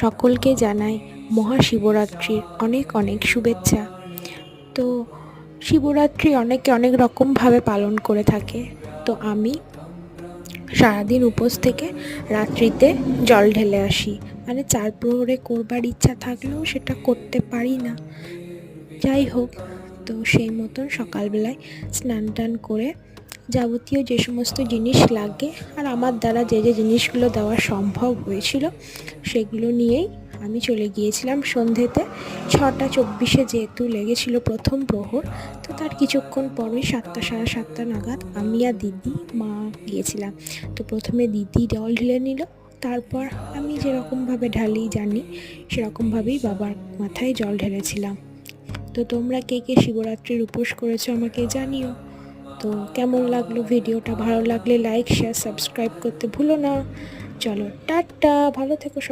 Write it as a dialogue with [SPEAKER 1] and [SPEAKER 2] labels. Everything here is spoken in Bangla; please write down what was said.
[SPEAKER 1] সকলকে জানাই মহাশিবরাত্রির অনেক অনেক শুভেচ্ছা। তো শিবরাত্রি অনেকে অনেক রকমভাবে পালন করে থাকে। তো আমি সারাদিন উপোস থেকে রাত্রিতে জল ঢেলে আসি, মানে 4 প্রহরে করবার ইচ্ছা থাকলেও সেটা করতে পারি না। যাই হোক, তো সেই মতন সকালবেলায় স্নান টান করে যাবতীয় যে সমস্ত জিনিস লাগে আর আমার দ্বারা যে যে জিনিসগুলো দেওয়া সম্ভব হয়েছিল সেগুলো নিয়েই আমি চলে গিয়েছিলাম সন্ধ্যেতে। 6:24 যেহেতু লেগেছিল প্রথম প্রহর, তো তার কিছুক্ষণ পরেই 7টা সাড়ে 7টা নাগাদ আমি আর দিদি মা গিয়েছিলাম। তো প্রথমে দিদি জল ঢেলে নিল, তারপর আমি যেরকমভাবে ঢালি জানি সেরকমভাবেই বাবার মাথায় জল ঢেলেছিলাম। তো তোমরা কে কে শিবরাত্রির উপোস করেছো আমাকে জানিও। তো কেমন লাগলো ভিডিওটা? ভালো লাগলে লাইক শেয়ার সাবস্ক্রাইব করতে ভুলো না। চলো টাটা, ভালো থেকো সবাই।